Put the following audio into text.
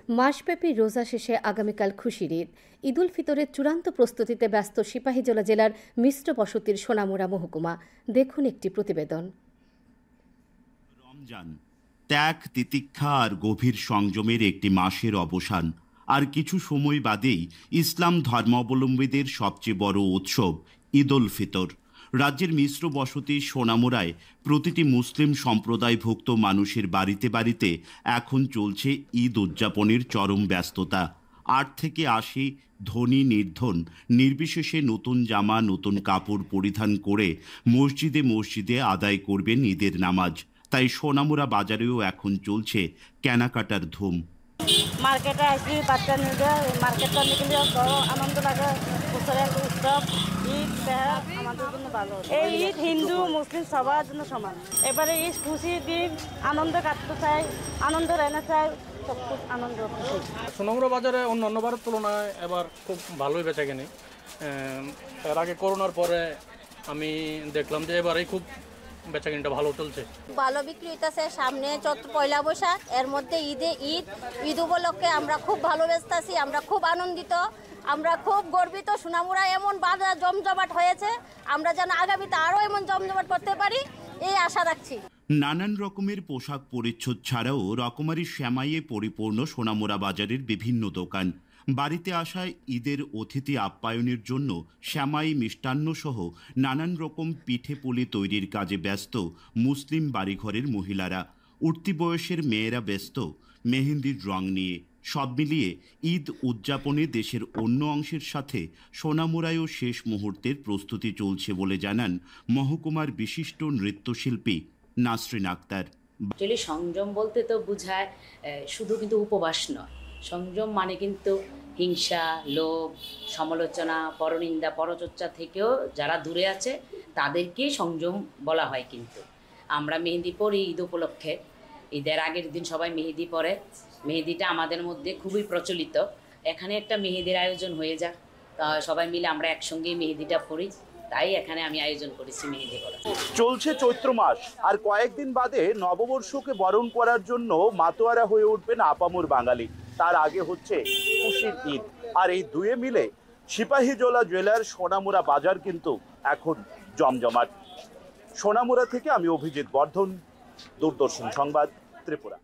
মাসব্যাপী রোজা শেষে আগামীকাল খুশির ঈদ। ঈদুল ফিতরের চূড়ান্ত প্রস্তুতিতে ব্যস্ত সিপাহীজলা জেলার মিশ্র বসতির সোনামুড়া মহকুমা। দেখুন একটি প্রতিবেদন। রমজান ত্যাগ, তিতিক্ষা আর গভীর সংযমের একটি মাসের অবসান। আর কিছু সময় বাদেই ইসলাম ধর্মাবলম্বীদের সবচেয়ে বড় উৎসব ঈদুল ফিতর। রাজ্যের মিশ্র বসতি সোনামুড়ায় প্রতিটি মুসলিম সম্প্রদায়ভুক্ত মানুষের বাড়িতে বাড়িতে এখন চলছে ঈদ উদযাপনের চরম ব্যস্ততা। ৮ থেকে ৮০ ধনী নির্ধন নির্বিশেষে নতুন জামা, নতুন কাপড় পরিধান করে মসজিদে মসজিদে আদায় করবেন ঈদের নামাজ। তাই সোনামুড়া বাজারেও এখন চলছে কেনাকাটার ধুম। মার্কেটে আসি বাচ্চা নিয়ে মার্কেটটা নিয়ে বড় আনন্দ লাগে। বছরের উৎসব ঈদ আমাদের জন্য ভালো। এই ঈদ হিন্দু মুসলিম সবার জন্য সমান। এবারে ঈদ খুশির দিন, আনন্দ কাটতে চাই, আনন্দ রাখতে চাই, সব খুব আনন্দ। সোনামুড়া বাজারে অন্যান্য বারের তুলনায় এবার খুব ভালোই বেচাকেনি। এর আগে করোনার পরে আমি দেখলাম যে এবারেই খুব বেচাকেনিটা ভালো চলছে, ভালো বিক্রি হইতেছে। সামনে চৈত্র পয়লা বৈশাখ, এর মধ্যে ঈদ উপলক্ষে আমরা খুব ভালো ব্যস্তাছি, আমরা খুব আনন্দিত, আমরা খুব গর্বিত। সোনামুড়া এমন বাজার জমজমাট হয়েছে, আমরা যেন আগামীতে আরও এমন জমজমাট করতে পারি এই আশা রাখছি। নানান রকমের পোশাক পরিচ্ছদ ছাড়াও রকমারি সেমাইয়ে পরিপূর্ণ সোনামুড়া বাজারের বিভিন্ন দোকান। বাড়িতে আসা ঈদের অতিথি আপ্যায়নের জন্য সেমাই, মিষ্টান্ন সহ নানান রকম পিঠে পুলি তৈরির কাজে ব্যস্ত মুসলিম বাড়িঘরের মহিলারা। উঠতি বয়সের মেয়েরা ব্যস্ত মেহেন্দির রং নিয়ে। সব মিলিয়ে ঈদ উদযাপনে দেশের অন্য অংশের সাথে সোনামুড়ায়ও শেষ মুহূর্তের প্রস্তুতি চলছে বলে জানান মহকুমার বিশিষ্ট নৃত্যশিল্পী নাসরিন আক্তার। অ্যাকচুয়ালি সংযম বলতে তো বোঝায় শুধু কিন্তু উপবাস নয়। সংযম মানে কিন্তু হিংসা, লোভ, সমালোচনা, পরনিন্দা, পরচর্চা থেকেও যারা দূরে আছে তাদেরকেই সংযম বলা হয়। কিন্তু আমরা মেহেন্দি পরি ঈদ উপলক্ষে। ঈদের আগের দিন সবাই মেহেদি পরে। মেহেদিটা আমাদের মধ্যে খুবই প্রচলিত। এখানে একটা মেহেদির আয়োজন হয়ে যাক, সবাই মিলে আমরা একসঙ্গেই মেহেদিটা পরি, তাই এখানে আমি আয়োজন করেছি মেহেদি করা। চলছে চৈত্র মাস, আর কয়েকদিন বাদে নববর্ষকে বরণ করার জন্য মাতোয়ারা হয়ে উঠবেন আপামর বাঙালি। তার আগে হচ্ছে খুশির ঈদ, আর এই দুয়ে মিলে সিপাহীজলা জেলার সোনামুড়া বাজার কিন্তু এখন জমজমাট। সোনামুড়া থেকে আমি অভিজিৎ বর্ধন, দূরদর্শন সংবাদ, ত্রিপুরা।